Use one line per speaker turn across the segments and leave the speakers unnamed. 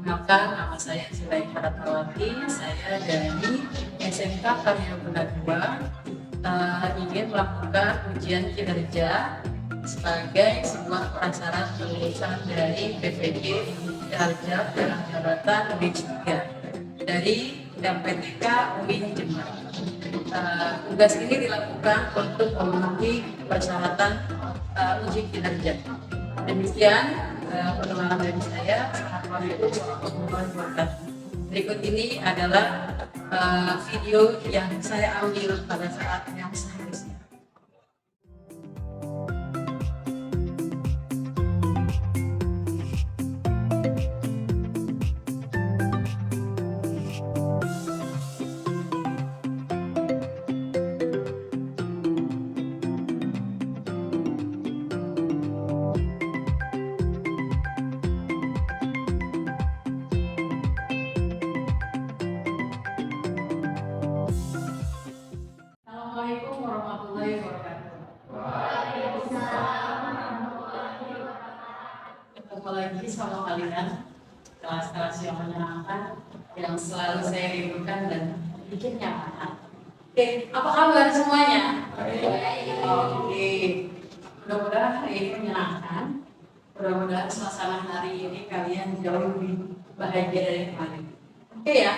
Perkenalkan, nama saya Zulaikha Ratnawati. Saya dari SMK Karya Bunda 2 ingin melakukan ujian kinerja sebagai sebuah prasyarat kelulusan dari PPG Kinerja Dalam Jabatan Batch 3 dari MPTK UIN Jember. Tugas ini dilakukan untuk memenuhi persyaratan uji kinerja. Demikian perkenalan dari saya. Assalamualaikum warahmatullahi wabarakatuh. Berikut ini adalah video yang saya ambil pada saat yang seharusnya. Assalamualaikum warahmatullahi wabarakatuh. Ketemu lagi sama kalian, kelas-kelas yang menyenangkan, yang selalu saya rindukan dan bikin nyaman. Oke, apa kabar semuanya? Baik. Oke, mudah-mudahan hari ini menyenangkan. Mudah-mudahan suasana hari ini kalian jauh lebih bahagia dari kemarin. Oke ya,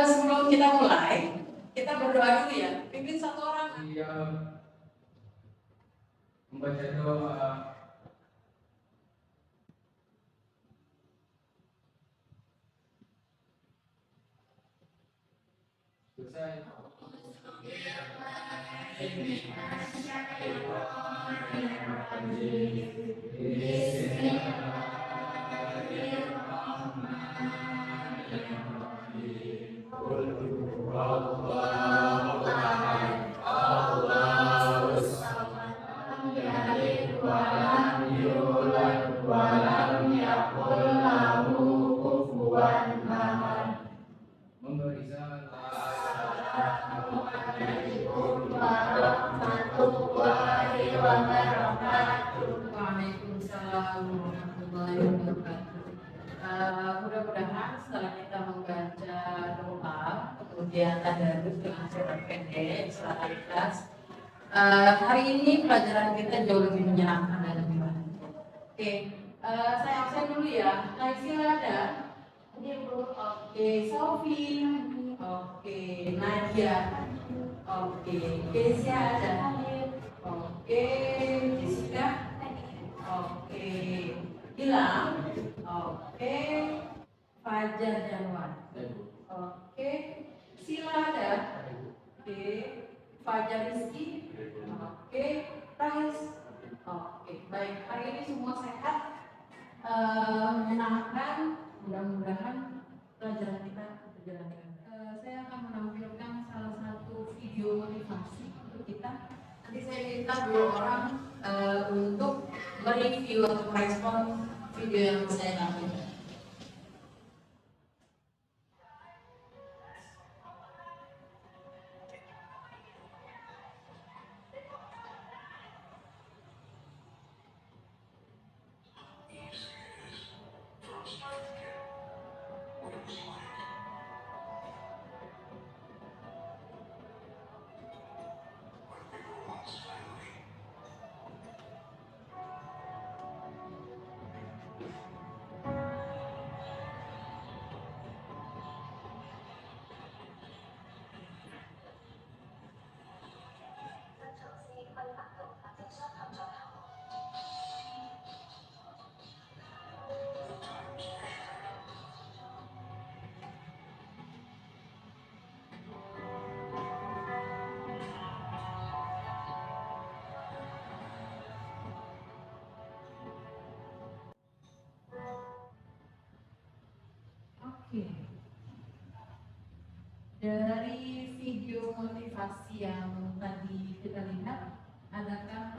sebelum kita mulai, kita berdoa dulu ya. Pimpin satu orang.
Iya, membaca doa. Selesai.
Waalaikumsalam warahmatullahi wabarakatuh. Mudah-mudahan setelah kita membaca doa, kemudian tadarus dengan surat pendek, surat Al-Ikhlas, hari ini pelajaran kita jauh lebih menyenangkan dan lebih baik. Oke, saya absen dulu ya. Naisila ada? Oke, Sofi. Oke, Nadia. Oke, Kesia ada? Oke, Jessica. Oke, Gilang. Oke, Fajar Januar. Oke, Sila ada? Oke, Fajar Rizky. Oke, Rais. Oke, baik. Hari ini semua sehat, menyenangkan. Mudah-mudahan pelajaran kita berjalan dengan baik. Saya akan menampilkan salah satu video motivasi untuk kita. Nanti saya minta dua orang untuk mereview atau merespon video yang saya tampilkan. Oke. Dari video motivasi yang tadi kita lihat, adakah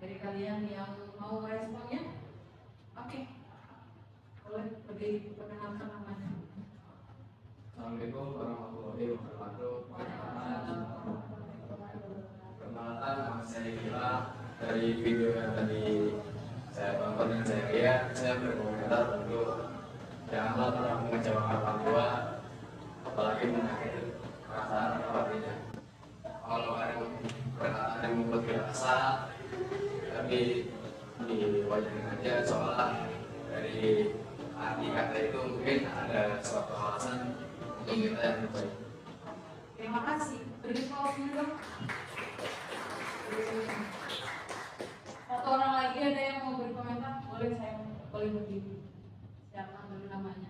dari kalian yang mau responnya? Oke. Boleh lebih perkenalkan namanya.
Assalamualaikum warahmatullahi wabarakatuh. Perkenalkan, nama saya Gila. Dari video yang tadi saya tonton dan saya lihat, saya berkomentar untuk janganlah pernah mengecewakan orang tua, apalagi menyakiti perasaan atau hatinya. Kalau ada perkataan yang membuat kita kesal, tapi diwajarin aja, soalnya dari arti kata itu mungkin ada suatu alasan untuk kita yang baik.
Terima kasih. Beri aplausnya dong. Satu orang lagi ada yang mau berkomentar? Boleh, saya boleh berdiri. Siapa dulu namanya?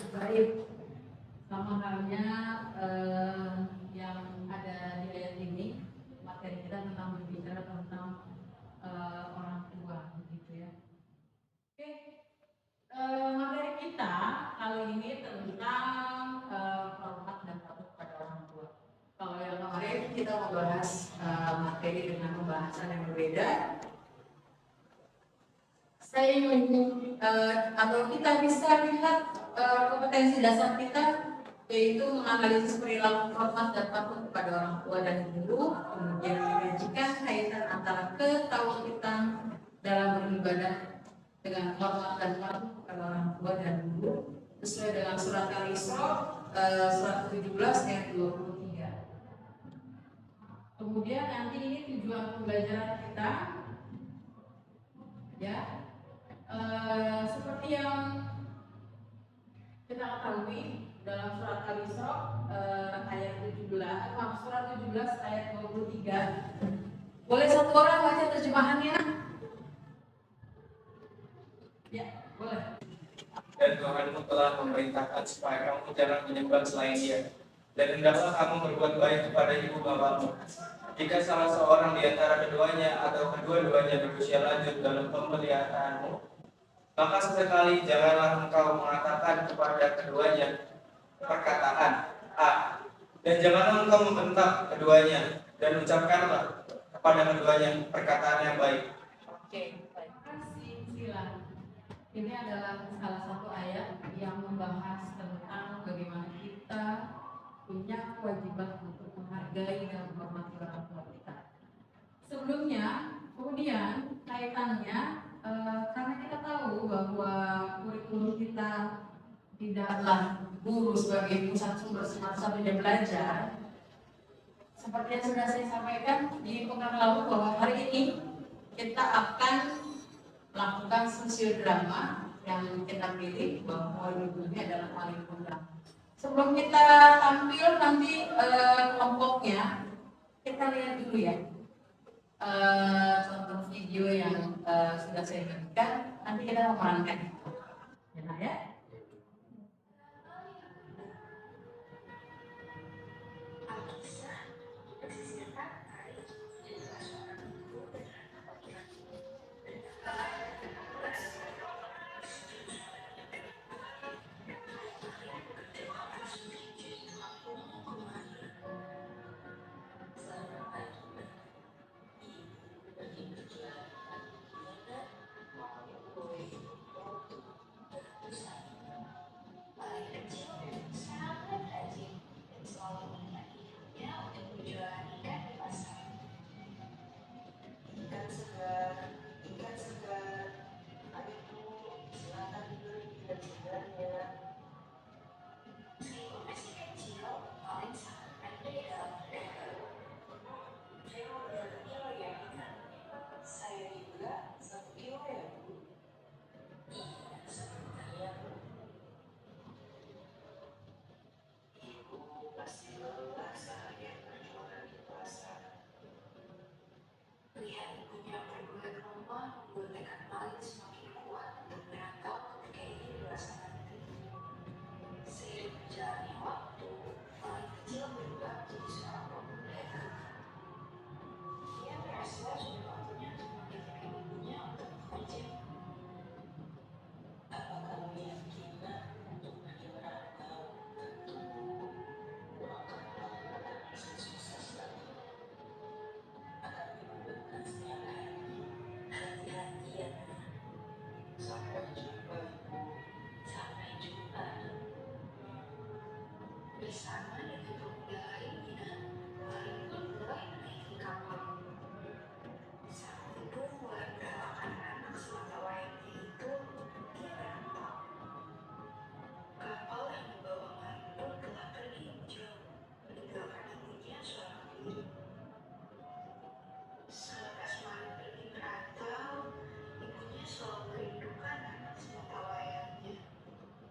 Baik, sama halnya yang ada di ayat ini, materi kita tentang berbicara tentang orang tua, begitu ya. Oke, materi kita kali ini tentang hormat dan patuh pada orang tua. Kalau yang kemarin kita membahas materi dengan pembahasan yang berbeda. Saya ingin atau kita bisa lihat kompetensi dasar kita, yaitu menganalisis perilaku hormat dan patuh kepada orang tua dan guru, kemudian mengajikan kaitan antara ketahuan kita dalam beribadah dengan hormat dan patuh kepada orang tua dan guru sesuai dengan surat Al-Isra surat 17 ayat 23. Kemudian nanti ini tujuan pembelajaran kita, ya. Seperti yang kita ketahui dalam surat Al-Isra ayat 17, surat 17 ayat 23. Boleh satu orang baca terjemahannya? Ya, boleh.
Dan Tuhanmu telah memerintahkan supaya kamu jangan menyembah selain Dia, dan hendaklah kamu berbuat baik kepada ibu bapamu. Jika salah seorang di antara keduanya atau kedua-duanya berusia lanjut dalam pemeliharaanmu, maka sesekali janganlah engkau mengatakan kepada keduanya perkataan A, dan janganlah engkau membentak keduanya, dan ucapkanlah kepada keduanya perkataan yang baik.
Oke, baik. Terima kasih, Sila. Ini adalah salah satu ayat yang membahas tentang bagaimana kita punya kewajiban untuk menghargai dan menghormati orang tua kita. Sebelumnya, kemudian kaitannya karena kita tahu bahwa kurikulum kita tidaklah guru sebagai pusat sumber semata-mata belajar. Seperti yang sudah saya sampaikan di pekan lalu bahwa hari ini kita akan melakukan sosiodrama yang kita pilih bahwa judulnya adalah paling mudah. Sebelum kita tampil nanti kelompoknya, kita lihat dulu ya contoh video yang sudah saya berikan. Nanti kita memerankan, ya.
bersama dengan pemuda lainnya mulai menaiki kapal. Saat itu mulai berhalangan anak sematawayangnya itu dirantau. Kapal yang membawa Mari pun telah pergi jauh, meninggalkan ibunya seorang diri. Selepas Mari pergi merantau, ibunya selalu merindukan anak sematawayangnya.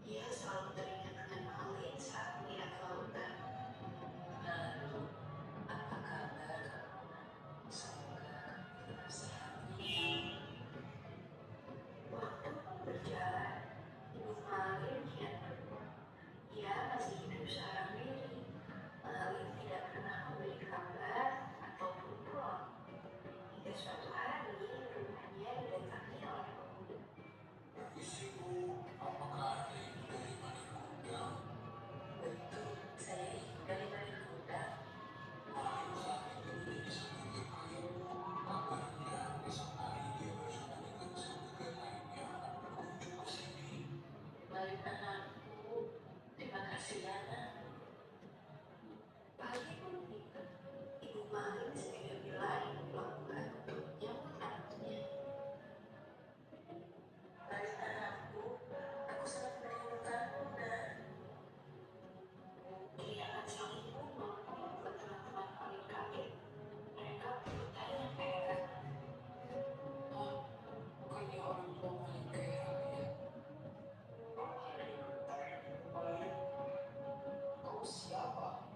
Ia selalu teringat dengan Malin saat melihat lautan.
Lalu, apa kabar? Semoga kamu sehat.
Waktu pun berjalan, ibu Malin kian menua. Ia masih hidup seorang diri. Malin tidak pernah memberi kabar ataupun pulang. Hingga suatu hari, rumahnya didatangi oleh pemuda.
Isimu, apakah ada ibu dari Manikuda?
Betul, saya ibu dari Manikuda.
Mari saat itu menjadi saudagar kalimu. Kabarnya esok hari dia bersama dengan saudagar lainnya akan berkunjung ke sini.
Baik anakku, terima kasih ya nak.
Pagi pun tiba. Ibu Malin segera berlari ke pelabuhan untuk menyambut anaknya.
Baik anakku, aku sangat merindukanmu nak.
Teriakan sang ibu membuat teman-teman Malin kaget. Mereka bertanya heran.
Oh, bukannya orang tua Malik kaya raya? Malik, kau siapa?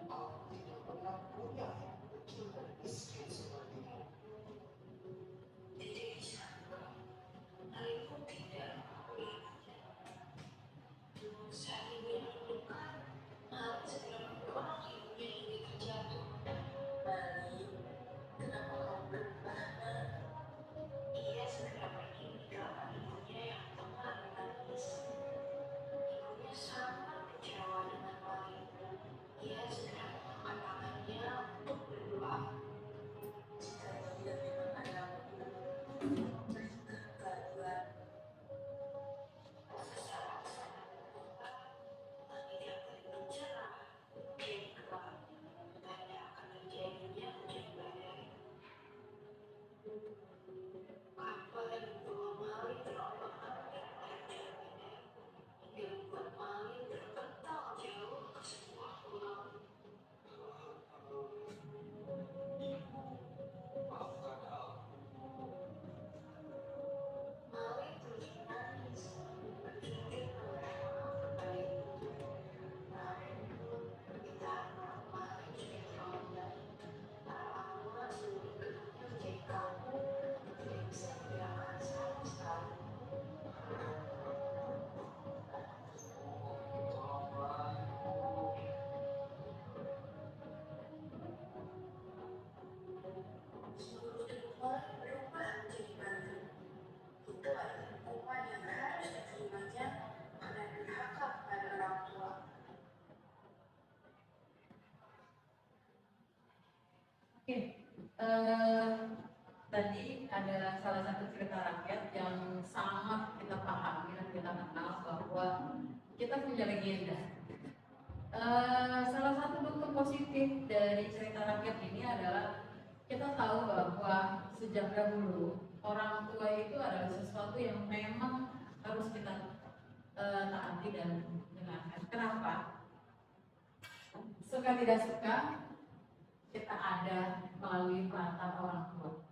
Aku tidak pernah punya ibu kecil dan miskin sepertimu.
Tidak disangka, Malin pun tidak mengakui ibunya. Saat ibunya mendekat, Malin segera mendorong ibunya hingga terjatuh.
Mali, kenapa kau berubah nak?
Ia segera pergi meninggalkan ibunya yang tengah menangis. Ibunya sangat kecewa dengan Malin. Ia segera mengangkat tangannya untuk berdoa.
Jika dia memang anakku, berikan keadilan.
Sesaat setelah berdoa, langit yang tadinya cerah menjadi gelap, tanda akan terjadinya hujan badai. Kapal yang membawa Malin terombang-ambing terjal badai, hingga membuat Malin terpental jauh ke sebuah pulau.
Ibu, maafkan aku.
Malin terus menangis, berjujur meminta maaf kepada ibunya. Namun, permintaan maaf Malin sudah terlambat. Tak lama seluruh gedungnya menjadi kaku dan tidak bisa digerakkan sama sekali.
Tolonglah ibu.
Seluruh rumah berubah menjadi batu. Itu adalah hukuman yang harus diterimanya karena durhaka kepada orang tua.
Oke, tadi ada salah satu cerita rakyat yang sangat kita pahami dan kita kenal bahwa kita punya legenda. Salah satu bentuk positif dari cerita rakyat ini adalah kita tahu bahwa sejak dahulu orang tua itu adalah sesuatu yang memang harus kita taati dan dengarkan. Kenapa? Suka tidak suka kita ada melalui mata orang tua.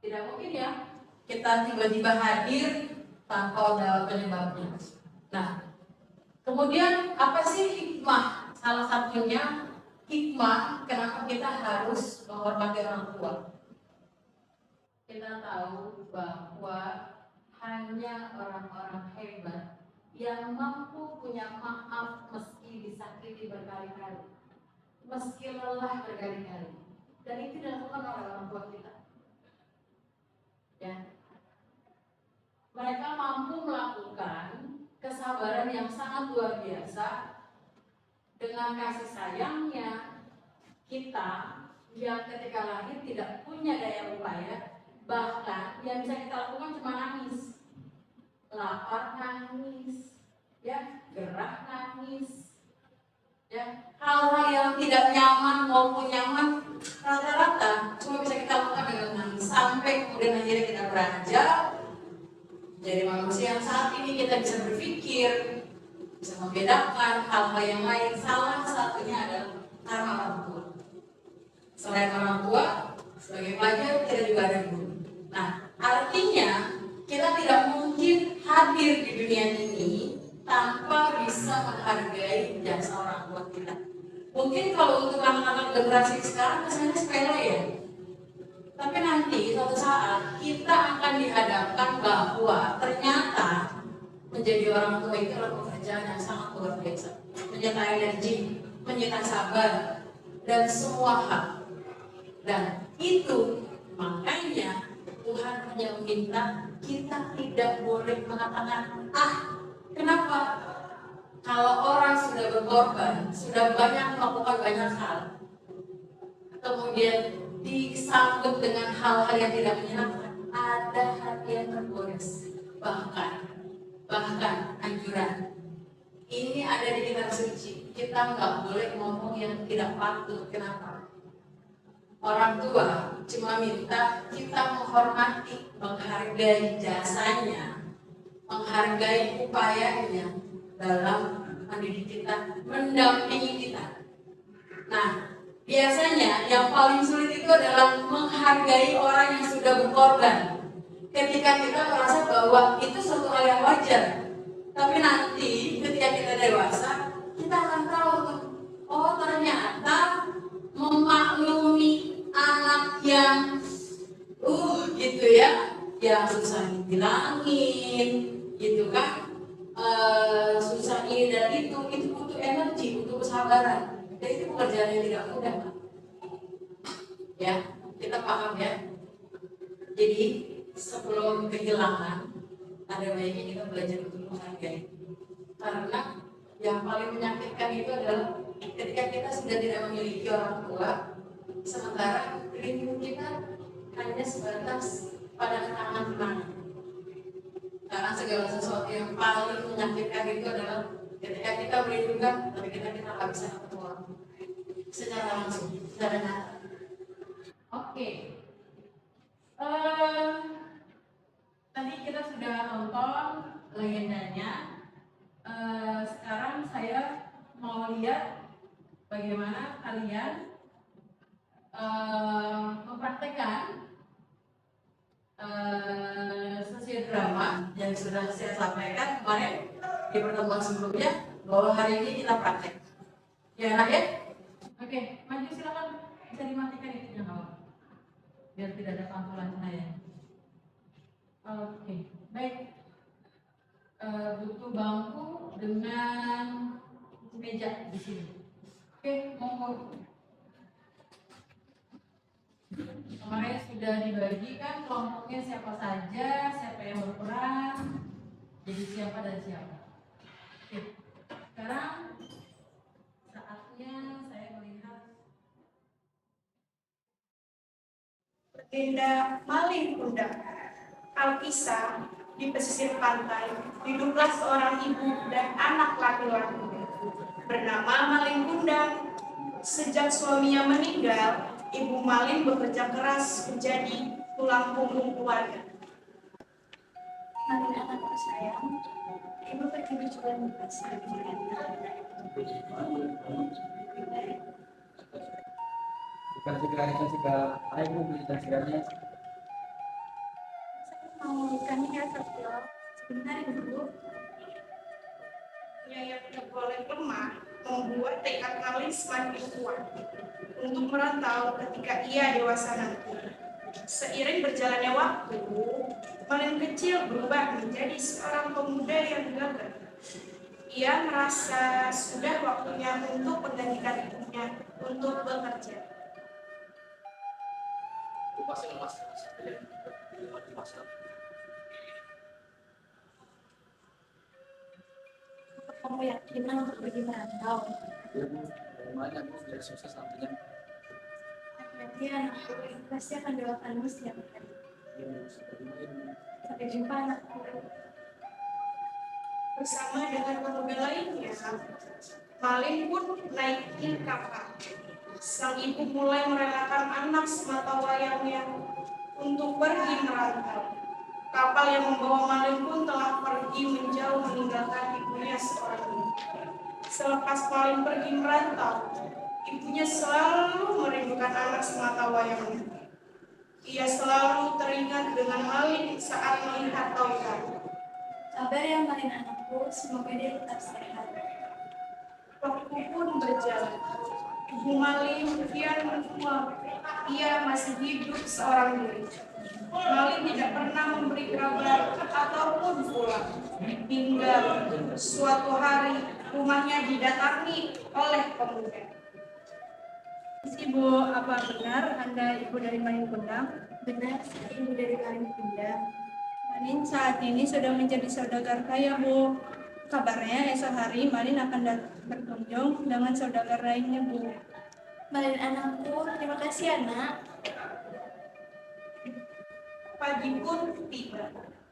Tidak mungkin ya kita tiba-tiba hadir tanpa ada penyebabnya. Nah, kemudian apa sih hikmah? Salah satunya hikmah kenapa kita harus menghormati orang tua. Kita tahu bahwa hanya orang-orang hebat yang mampu punya maaf meski disakiti berkali-kali, meski lelah berkali-kali, dan itu dilakukan oleh orang tua kita. Ya, mereka mampu melakukan kesabaran yang sangat luar biasa dengan kasih sayangnya kita yang ketika lahir tidak punya daya upaya, bahkan yang bisa kita lakukan cuma nangis, lapar nangis, ya gerah nangis, hal-hal yang tidak nyaman maupun nyaman rata-rata cuma bisa kita lakukan dengan menangis sampai kemudian akhirnya kita beranjak jadi manusia yang saat ini kita bisa berpikir, bisa membedakan hal-hal yang lain. Salah satunya adalah karena orang tua. Selain orang tua, sebagai pelajar kita juga ada guru. Nah, artinya kita tidak mungkin hadir di dunia ini tanpa bisa menghargai jasa orang tua kita. Mungkin kalau untuk anak-anak generasi sekarang kesannya sepele ya. Tapi nanti suatu saat kita akan dihadapkan bahwa ternyata menjadi orang tua itu adalah pekerjaan yang sangat luar biasa, menyita energi, menyita sabar, dan semua hal. Dan itu makanya Tuhan hanya meminta kita tidak boleh mengatakan, kenapa? Kalau orang sudah berkorban, sudah banyak melakukan banyak hal, kemudian disambut dengan hal-hal yang tidak menyenangkan, ada hati yang tergores, bahkan anjuran. Ini ada di kitab suci. Kita nggak boleh ngomong yang tidak patut. Kenapa? Orang tua cuma minta kita menghormati, menghargai jasanya, menghargai upayanya dalam mendidik kita, mendampingi kita. Nah, biasanya yang paling sulit itu adalah menghargai orang yang sudah berkorban. Ketika kita merasa bahwa itu suatu hal yang wajar, tapi nanti ketika kita dewasa, kita akan tahu tuh, oh ternyata memaklumi anak yang gitu ya, yang susah dibilangin, gitu kan, susah ini dan itu butuh energi, butuh kesabaran. Dan itu pekerjaan yang tidak mudah, ya, kita paham ya. Jadi sebelum kehilangan, ada baiknya kita belajar untuk menghargai. Karena yang paling menyakitkan itu adalah ketika kita sudah tidak memiliki orang tua, sementara rindu kita hanya sebatas pada kenangan-kenangan. Karena segala sesuatu yang paling menyakitkan itu adalah ketika kita merindukan, tapi kita nggak bisa ketemu secara langsung, secara nyata. Oke. Tadi kita sudah nonton legendanya. Sekarang saya mau lihat bagaimana kalian mempraktekkan sesi drama yang sudah saya sampaikan kemarin di pertemuan sebelumnya, bahwa hari ini kita praktek. Ya, anak ya? Oke, maju silakan, bisa dimatikan itu jangan, biar tidak ada pantulan saya. Oke, baik. Butuh bangku dengan meja di sini. Oke, monggo. Kemarin sudah dibagikan kelompoknya siapa saja, siapa yang berperan, jadi siapa dan siapa. Oke, sekarang saatnya saya melihat
Legenda Malin Kundang. Alkisah, di pesisir pantai, hiduplah seorang ibu dan anak laki-laki bernama Malin Kundang. Sejak suaminya meninggal, Ibu Malin bekerja keras menjadi tulang punggung keluarga.
Malin anakku sayang, ibu pergi berjualan di pasar
Bukan juga ibu bisa segala.
Saya mau ikan ya Sabtu. Sebentar ibu.
Yang tidak boleh lemah membuat tekad Malin semakin kuat untuk merantau ketika ia dewasa nanti. Seiring berjalannya waktu, Malin kecil berubah menjadi seorang pemuda yang gagah. Ia merasa sudah waktunya untuk menggantikan ibunya untuk bekerja.
Kamu yakin untuk pergi merantau?
Banyak bu, biar sukses nantinya.
Hati-hati anakku, pasti akan doakanmu setiap hari. Sampai jumpa anakku.
Bersama dengan pemuda lainnya, Malin pun naiki kapal. Sang ibu mulai merelakan anak semata wayangnya untuk pergi merantau. Kapal yang membawa Malin pun telah pergi menjauh meninggalkan ibunya seorang diri. Selepas Malin pergi merantau, ibunya selalu merindukan anak semata wayangnya. Ia selalu teringat dengan Malin saat melihat lautan.
Sabar ya Malin anakku, semoga dia tetap sehat.
Waktu pun berjalan. Ibu Malin kian menua. Ia masih hidup seorang diri. Malin tidak pernah memberi kabar ataupun pulang. Hingga suatu hari rumahnya didatangi oleh pemuda.
Ibu, apa benar Anda ibu dari Malin Kundang?
Benar, saya ibu dari Malin Kundang.
Malin saat ini sudah menjadi saudagar kaya, Bu. Kabarnya esok hari Malin akan berkunjung dengan saudagar lainnya, Bu.
Malin anakku, terima kasih anak.
Pagi pun tiba.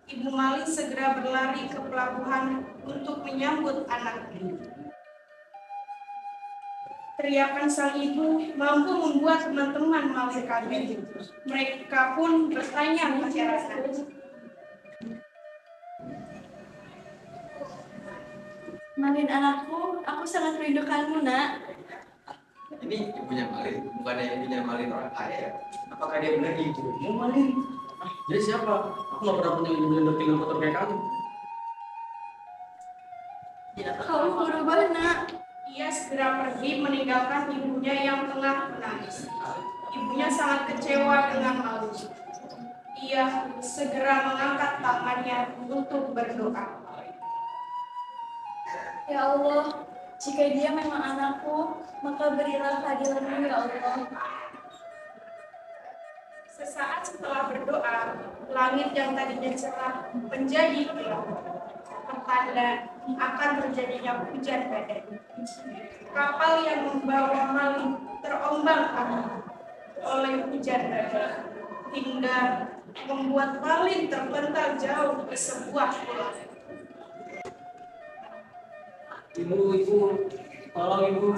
Ibu Malin segera berlari ke pelabuhan untuk menyambut anaknya. Teriakan sang ibu mampu membuat teman-teman Malin kaget. Mereka pun bertanya heran.
Malin anakku, aku sangat merindukanmu nak.
Ini ibunya Malin, bukannya ibunya Malin orang kaya ya? Apakah dia benar ibumu Malin?
Jadi siapa? Aku nggak pernah punya ibu yang tinggal kotor kayak kamu.
Kamu berubah nak.
Ia segera pergi meninggalkan ibunya yang tengah menangis. Ibunya sangat kecewa dengan Malin. Ia segera mengangkat tangannya untuk berdoa.
Ya Allah, jika dia memang anakku, maka berilah keadilan-Mu ya Allah.
Sesaat setelah berdoa, langit yang tadinya cerah menjadi gelap. Pertanda akan terjadinya hujan badai. Kapal yang membawa Malin terombang-ambing oleh hujan badai hingga membuat Malin terpental jauh ke sebuah pulau.
Ibu, tolong ibu.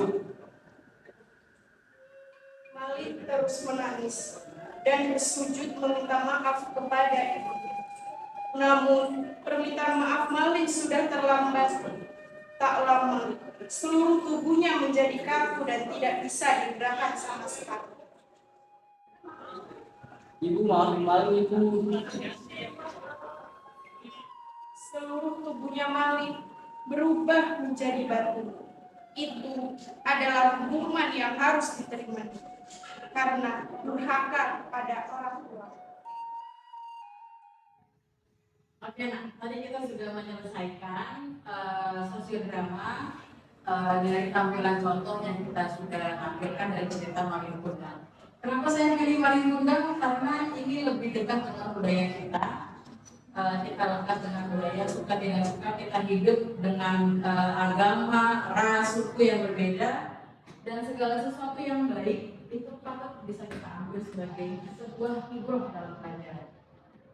Malin terus menangis dan bersujud meminta maaf kepada ibunya. Namun, permintaan maaf Malin sudah terlambat. Tak lama, seluruh tubuhnya menjadi kaku dan tidak bisa digerakkan sama sekali.
Ibu maafin Malin ibu.
Seluruh tubuhnya Malin berubah menjadi batu. Itu adalah hukuman yang harus diterima karena durhaka pada orang tua.
Oke, nah tadi kita sudah menyelesaikan sosiodrama dari tampilan contoh yang kita sudah tampilkan dari cerita Malin Kundang. Kenapa saya pilih Malin Kundang? Karena ini lebih dekat dengan budaya kita. Kita lekat dengan budaya, suka tidak suka kita hidup dengan agama, ras, suku yang berbeda, dan segala sesuatu yang baik itu patut bisa kita ambil sebagai sebuah hiburan dalam pelajaran.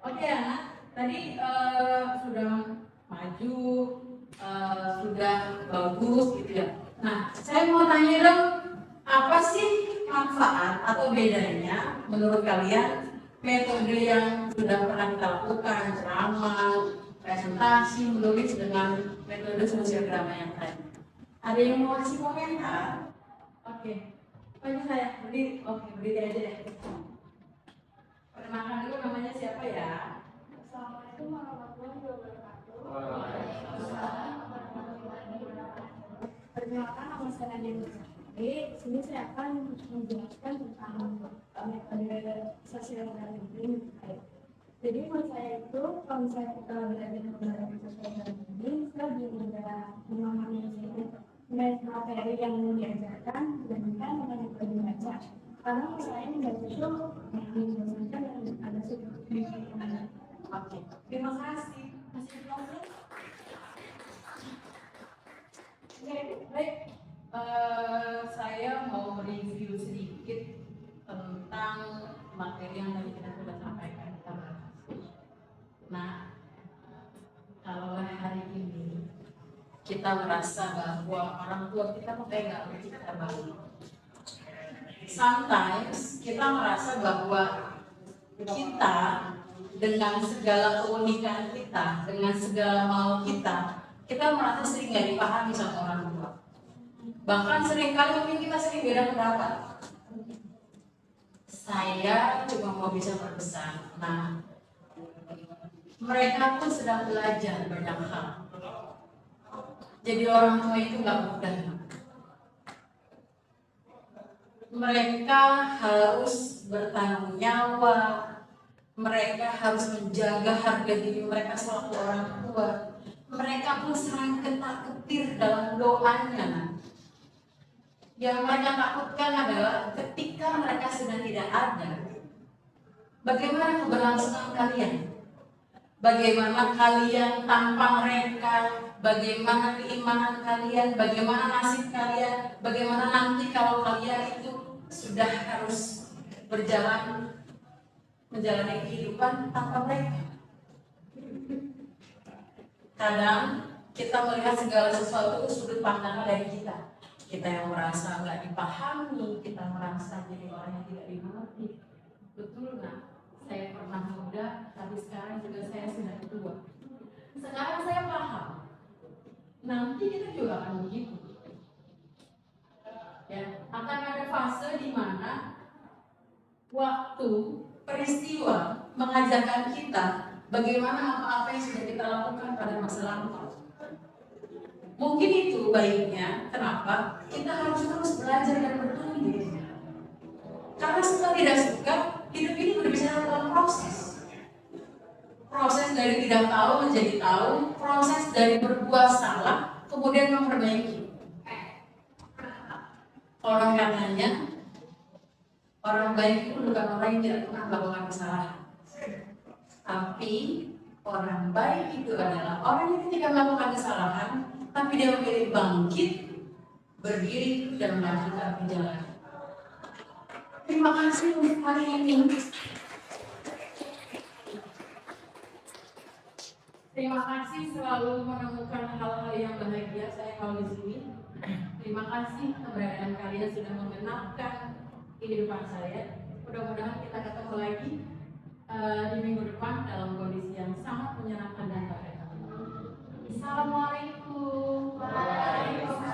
Oke anak, tadi sudah maju, sudah bagus gitu ya. Nah, saya mau tanya dong, apa sih manfaat atau bedanya menurut kalian metode yang sudah pernah kita lakukan, ceramah, presentasi, menulis dengan metode sosiodrama yang tadi? Ada yang mau kasih komentar? Oke, pokoknya saya berdiri, berdiri aja deh. Perkenalkan dulu namanya siapa ya?
Assalamualaikum warahmatullahi wabarakatuh. Perkenalkan, nama saya Nadia Nurjati. Di sini saya akan menjelaskan tentang metode sosiodrama ini. Jadi menurut saya itu, kalau misalnya kita belajar tentang sosiodrama ini, kita lebih mudah memahami materi yang diajarkan dibandingkan dengan metode membaca. Karena misalnya membaca itu menjelaskan dan ada seperti
Oke, terima kasih. Masih belum? Baik, saya mau review sedikit tentang materi yang tadi kita sudah sampaikan. Nah, kalau hari ini kita kita merasa bahwa orang tua kita kok kayak nggak ngerti kita banget. Sometimes kita merasa bahwa kita dengan segala keunikan kita, dengan segala mau kita merasa sering nggak dipahami sama orang tua. Bahkan seringkali mungkin kita sering beda pendapat. Saya cuma mau bisa berpesan. Nah, mereka pun sedang belajar banyak hal. Jadi orang tua itu nggak mudah. Mereka harus bertanggung jawab. Mereka harus menjaga harga diri mereka selaku orang tua. Mereka pun sering ketar-ketir dalam doanya. Yang mereka takutkan adalah ketika mereka sedang tidak ada, bagaimana keberlangsungan kalian? Bagaimana kalian tanpa mereka? Bagaimana keimanan kalian? Bagaimana nasib kalian? Bagaimana nanti kalau kalian itu sudah harus berjalan menjalani kehidupan tanpa mereka? Kadang kita melihat segala sesuatu itu sudut pandang dari kita. Kita yang merasa nggak dipahami, kita merasa jadi orang yang tidak dimengerti. Betul nggak? Saya pernah muda, tapi sekarang juga saya sudah tua. Sekarang saya paham. Nanti kita juga akan begitu. Ya, akan ada fase di mana waktu peristiwa mengajarkan kita bagaimana apa-apa yang sudah kita lakukan pada masa lalu. Mungkin itu baiknya, kenapa? Kita harus terus belajar dan bertumbuh. Karena suka tidak suka, hidup ini berbicara tentang proses. Proses dari tidak tahu menjadi tahu, proses dari berbuat salah, kemudian memperbaiki. Orang katanya, orang baik itu bukan orang yang tidak pernah melakukan kesalahan. Tapi orang baik itu adalah orang yang ketika melakukan kesalahan, tapi dia memilih bangkit, berdiri, dan melanjutkan perjalanan. Terima kasih untuk hari ini. Terima kasih selalu menemukan hal-hal yang bahagia saya kalau di sini. Terima kasih keberadaan kalian sudah menggenapkan kehidupan saya. Mudah-mudahan kita ketemu lagi di minggu depan dalam kondisi yang sangat menyenangkan dan bahagia. Assalamualaikum. Waalaikumsalam.